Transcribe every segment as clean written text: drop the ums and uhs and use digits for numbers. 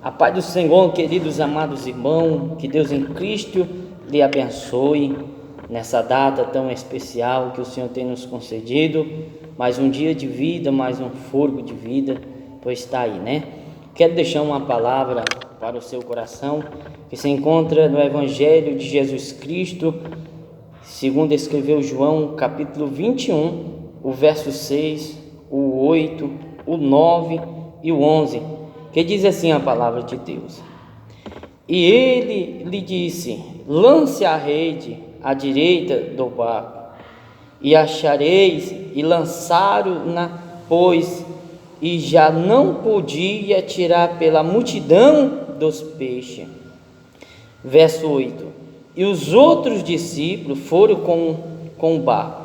A paz do Senhor, queridos amados irmãos, que Deus em Cristo lhe abençoe nessa data tão especial que o Senhor tem nos concedido. Mais um dia de vida, mais um fôlego de vida, pois está aí, né? Quero deixar uma palavra para o seu coração, que se encontra no Evangelho de Jesus Cristo, segundo escreveu João, capítulo 21, o verso 6, o 8, o 9 e o 11, que diz assim a palavra de Deus: E ele lhe disse: lance a rede à direita do barco, e achareis, e lançaram-na, pois, e já não podia tirar pela multidão dos peixes. Verso 8: E os outros discípulos foram com o barco,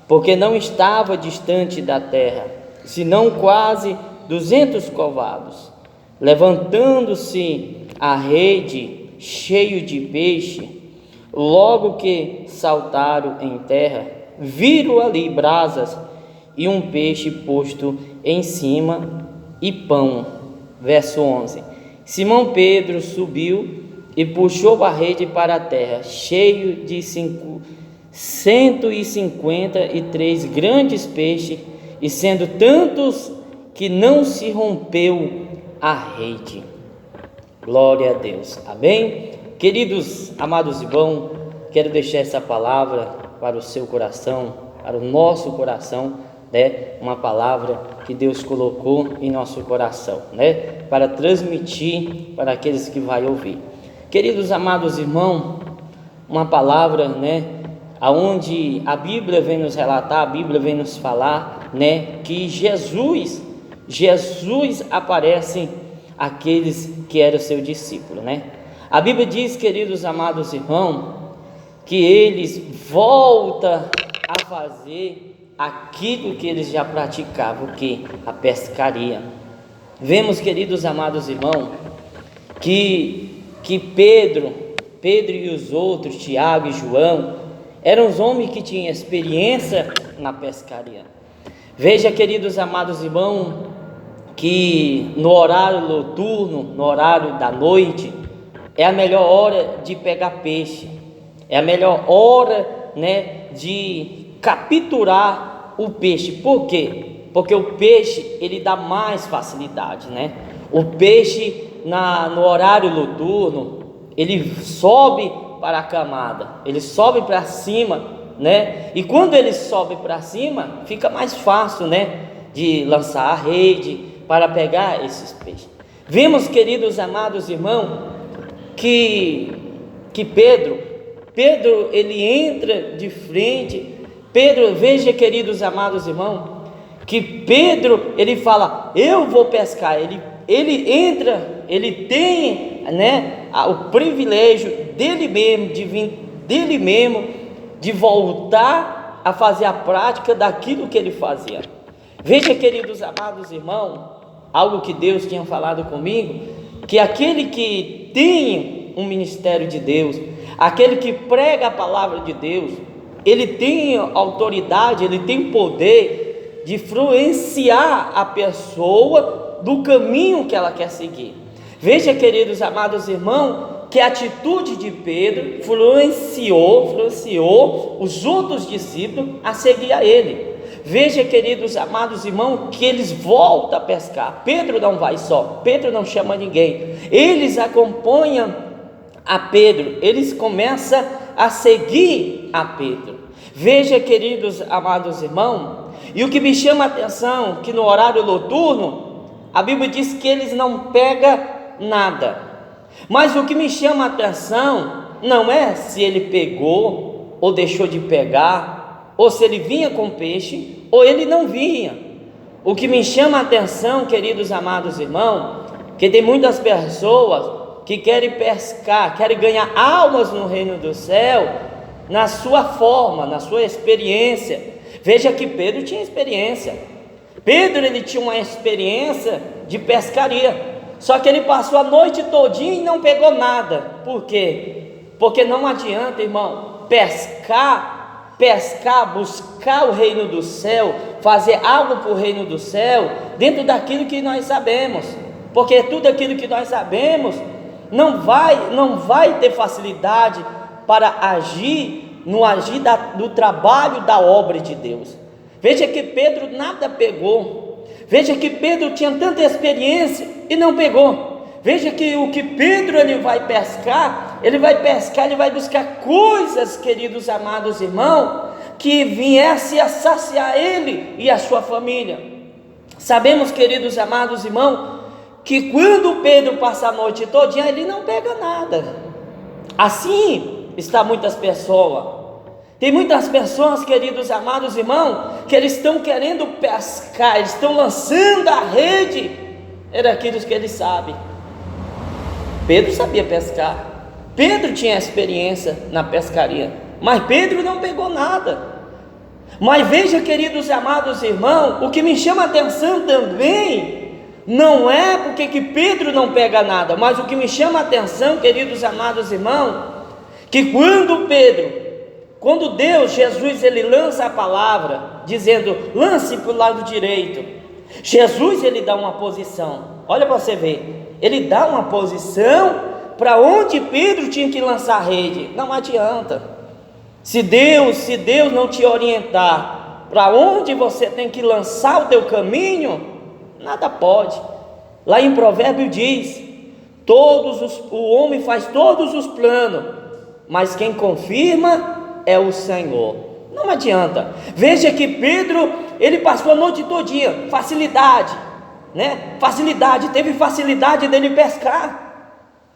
porque não estava distante da terra, senão quase 200 covados. Levantando-se a rede cheio de peixe, logo que saltaram em terra, viram ali brasas e um peixe posto em cima e pão. Verso 11: Simão Pedro subiu e puxou a rede para a terra, cheio de 153 grandes peixes, e sendo tantos que não se rompeu a rede. Glória a Deus, amém? Queridos amados irmãos, quero deixar essa palavra para o seu coração, para o nosso coração, né? Uma palavra que Deus colocou em nosso coração, né? Para transmitir para aqueles que vai ouvir. Queridos amados irmãos, uma palavra, né? Aonde a Bíblia vem nos relatar, a Bíblia vem nos falar, né? Que Jesus aparece àqueles que eram seu discípulo, né? A Bíblia diz, queridos amados irmãos, que eles voltam a fazer aquilo que eles já praticavam, que a pescaria. Vemos, queridos amados irmãos, que Pedro e os outros, Tiago e João, eram os homens que tinham experiência na pescaria. Veja, queridos amados irmãos, que no horário noturno, no horário da noite, é a melhor hora de pegar peixe, é a melhor hora, né, de capturar o peixe. Por quê? Porque o peixe, ele dá mais facilidade, né? O peixe no horário noturno, ele sobe para a camada, ele sobe para cima, né? E quando ele sobe para cima, fica mais fácil, né, de lançar a rede para pegar esses peixes. Vimos, queridos amados irmãos, que Pedro ele entra de frente. Pedro, veja, queridos amados irmãos, que Pedro ele fala: eu vou pescar. Ele entra, ele tem, né, o privilégio dele mesmo, de vir dele mesmo, de voltar a fazer a prática daquilo que ele fazia. Veja, queridos amados irmãos, algo que Deus tinha falado comigo, que aquele que tem um ministério de Deus, aquele que prega a palavra de Deus, ele tem autoridade, ele tem poder de influenciar a pessoa do caminho que ela quer seguir. Veja, queridos amados irmãos, que a atitude de Pedro influenciou os outros discípulos a seguir a ele. Veja, queridos amados irmãos, que eles voltam a pescar. Pedro não vai só, Pedro não chama ninguém, eles acompanham a Pedro, eles começam a seguir a Pedro. Veja, queridos amados irmãos, e o que me chama a atenção, que no horário noturno, a Bíblia diz que eles não pegam nada, mas o que me chama a atenção, não é se ele pegou, ou deixou de pegar, ou se ele vinha com peixe, ou ele não vinha. O que me chama a atenção, queridos amados irmãos, que tem muitas pessoas que querem pescar, querem ganhar almas no reino do céu, na sua forma, na sua experiência. Veja que Pedro tinha experiência. Pedro, ele tinha uma experiência de pescaria, só que ele passou a noite todinha e não pegou nada. Por quê? Porque não adianta, irmão, pescar, buscar o reino do céu, fazer algo para o reino do céu, dentro daquilo que nós sabemos. porque tudo aquilo que nós sabemos não vai ter facilidade para agir do trabalho da obra de Deus. Veja que Pedro nada pegou, veja que Pedro tinha tanta experiência e não pegou. Veja que o que Pedro ele vai buscar coisas, queridos amados irmãos, que viesse a saciar ele e a sua família. Sabemos, queridos amados irmãos, que quando Pedro passa a noite todinha, ele não pega nada. Assim está muitas pessoas. Tem muitas pessoas, queridos amados irmãos, que eles estão querendo pescar, eles estão lançando a rede, era aquilo que eles sabem. Pedro sabia pescar, Pedro tinha experiência na pescaria, mas Pedro não pegou nada. Mas veja, queridos amados irmãos, o que me chama a atenção também, não é porque que Pedro não pega nada, mas o que me chama a atenção, queridos amados irmãos, que quando Deus, Jesus, ele lança a palavra, dizendo, lance para o lado direito, Jesus, ele dá uma posição, olha para você ver, ele dá uma posição para onde Pedro tinha que lançar a rede. Não adianta, se Deus não te orientar para onde você tem que lançar o teu caminho, nada pode. Lá em Provérbio diz, o homem faz todos os planos, mas quem confirma é o Senhor. Não adianta. Veja que Pedro, ele passou a noite todinha, facilidade, teve facilidade dele pescar,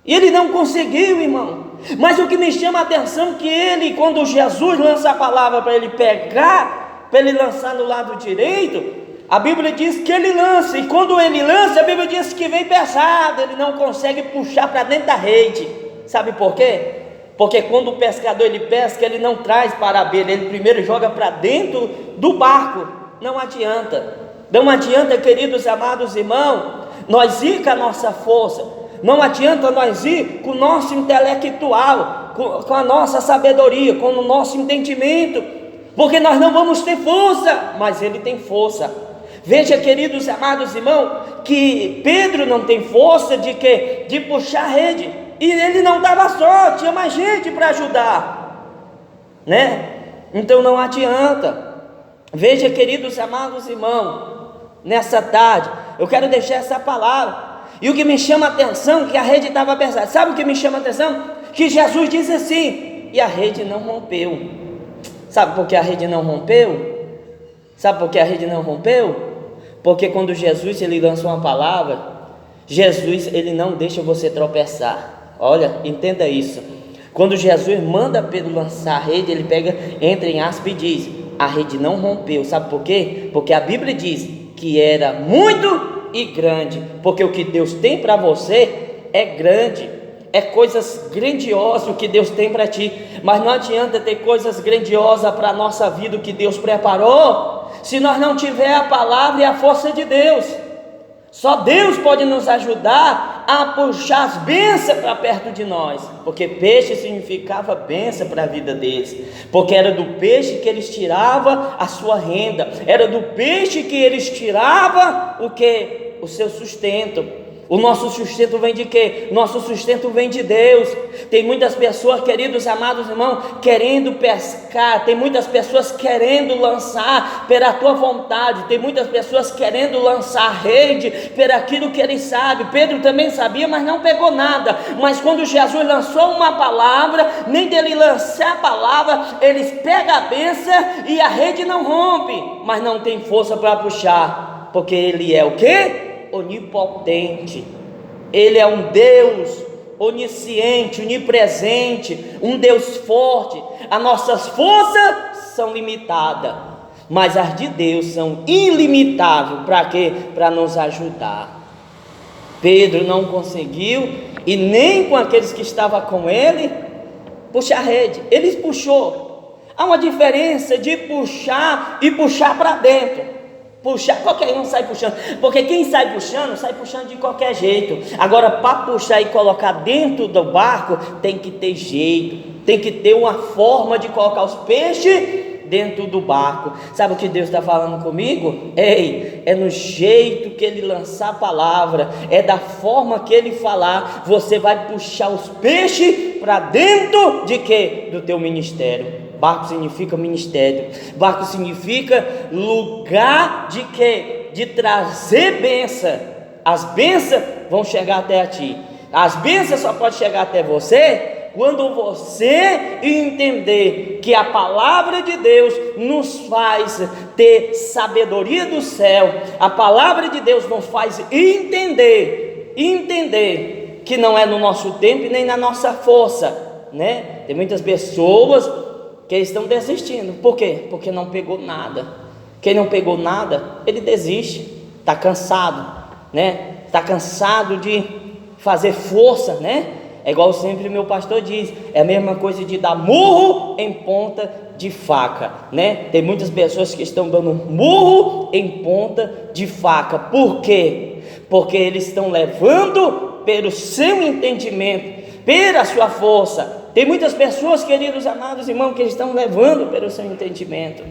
e ele não conseguiu, irmão. Mas o que me chama a atenção é que ele, quando Jesus lança a palavra para ele pegar, para ele lançar no lado direito, a Bíblia diz que ele lança, e quando ele lança, a Bíblia diz que vem pesado, ele não consegue puxar para dentro da rede. Sabe por quê? Porque quando o pescador ele pesca, ele não traz para a beira, ele primeiro joga para dentro do barco. Não adianta, queridos amados irmãos, nós ir com a nossa força, não adianta nós ir com o nosso intelectual, com a nossa sabedoria, com o nosso entendimento, porque nós não vamos ter força, mas ele tem força. Veja, queridos amados irmãos, que Pedro não tem força de puxar a rede, e ele não dava só, tinha mais gente para ajudar, então não adianta. Veja, queridos amados irmãos, nessa tarde eu quero deixar essa palavra, e o que me chama a atenção é que a rede estava pesada. Sabe o que me chama a atenção? Que Jesus diz assim, e a rede não rompeu. Sabe por que a rede não rompeu? Porque quando Jesus ele lança uma palavra, Jesus ele não deixa você tropeçar. Olha, entenda isso. Quando Jesus manda Pedro lançar a rede, ele entra em aspas e diz, a rede não rompeu. Sabe por quê? Porque a Bíblia diz que era muito e grande, porque o que Deus tem para você é grande, é coisas grandiosas o que Deus tem para ti, mas não adianta ter coisas grandiosas para a nossa vida, o que Deus preparou, se nós não tiver a palavra e a força de Deus. Só Deus pode nos ajudar a puxar as bênçãos para perto de nós, porque peixe significava bênção para a vida deles, porque era do peixe que eles tiravam a sua renda, era do peixe que eles tiravam o que? O seu sustento. O nosso sustento vem de quê? Nosso sustento vem de Deus. Tem muitas pessoas, queridos amados irmãos, querendo pescar, tem muitas pessoas querendo lançar pela tua vontade, tem muitas pessoas querendo lançar rede por aquilo que ele sabe. Pedro também sabia, mas não pegou nada. Mas quando Jesus lançou uma palavra, nem dele lançar a palavra, eles pegam a bênção e a rede não rompe, mas não tem força para puxar, porque ele é o quê? Onipotente. Ele é um Deus onisciente, onipresente, um Deus forte. As nossas forças são limitadas, mas as de Deus são ilimitáveis. Para quê? Para nos ajudar. Pedro não conseguiu, e nem com aqueles que estavam com ele, puxar a rede. Ele puxou. Há uma diferença de puxar e puxar para dentro. Puxar, qualquer um sai puxando, porque quem sai puxando de qualquer jeito. Agora, para puxar e colocar dentro do barco, tem que ter jeito, tem que ter uma forma de colocar os peixes dentro do barco. Sabe o que Deus está falando comigo? Ei, é no jeito que Ele lançar a palavra, é da forma que Ele falar, você vai puxar os peixes para dentro de quê? Do teu ministério. Barco significa ministério, barco significa lugar de quê? De trazer bênção. As bênçãos vão chegar até a ti. As bênçãos só podem chegar até você quando você entender que a palavra de Deus nos faz ter sabedoria do céu. A palavra de Deus nos faz entender que não é no nosso tempo e nem na nossa força, né? Tem muitas pessoas que estão desistindo. Por quê? Porque não pegou nada. Quem não pegou nada, ele desiste. Está cansado, né? Está cansado de fazer força, né? É igual sempre meu pastor diz, é a mesma coisa de dar murro em ponta de faca, né? Tem muitas pessoas que estão dando murro em ponta de faca. Por quê? Porque eles estão levando pelo seu entendimento, pela sua força. Tem muitas pessoas, queridos amados irmãos, que estão levando pelo seu entendimento,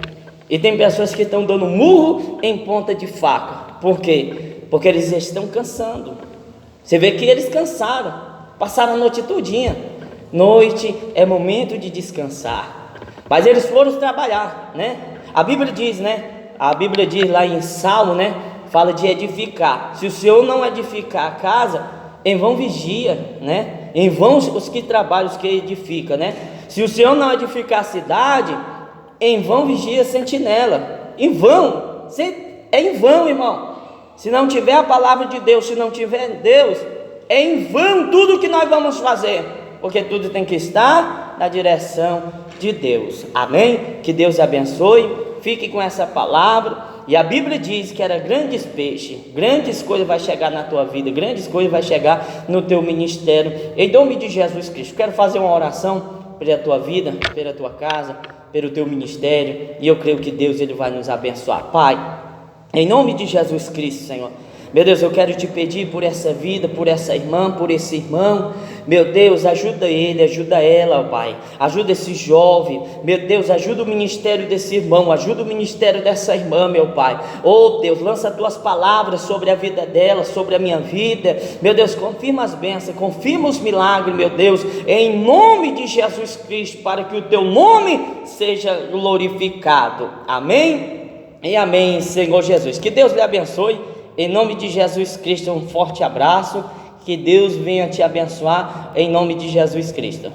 e tem pessoas que estão dando murro em ponta de faca. Por quê? Porque eles estão cansando. Você vê que eles cansaram, passaram a noite todinha. Noite é momento de descansar, mas eles foram trabalhar, né? A Bíblia diz, né? A Bíblia diz lá em Salmo, né? Fala de edificar. Se o Senhor não edificar a casa, em vão vigia, né? Em vão os que trabalham, os que edificam, né? Se o Senhor não edificar a cidade, em vão vigia a sentinela. Em vão, é em vão, irmão. Se não tiver a palavra de Deus, se não tiver Deus, é em vão tudo que nós vamos fazer, porque tudo tem que estar na direção de Deus. Amém? Que Deus abençoe, fique com essa palavra. E a Bíblia diz que era grandes peixes, grandes coisas vai chegar na tua vida, grandes coisas vai chegar no teu ministério, em nome de Jesus Cristo. Quero fazer uma oração pela tua vida, pela tua casa, pelo teu ministério, e eu creio que Deus ele vai nos abençoar. Pai, em nome de Jesus Cristo, Senhor, meu Deus, eu quero te pedir por essa vida, por essa irmã, por esse irmão. Meu Deus, ajuda ele, ajuda ela, ó Pai. Ajuda esse jovem. Meu Deus, ajuda o ministério desse irmão, ajuda o ministério dessa irmã, meu Pai. Oh Deus, lança as tuas palavras sobre a vida dela, sobre a minha vida. Meu Deus, confirma as bênçãos, confirma os milagres, meu Deus, em nome de Jesus Cristo, para que o teu nome seja glorificado. Amém? E amém, Senhor Jesus. Que Deus lhe abençoe. Em nome de Jesus Cristo, um forte abraço. Que Deus venha te abençoar em nome de Jesus Cristo.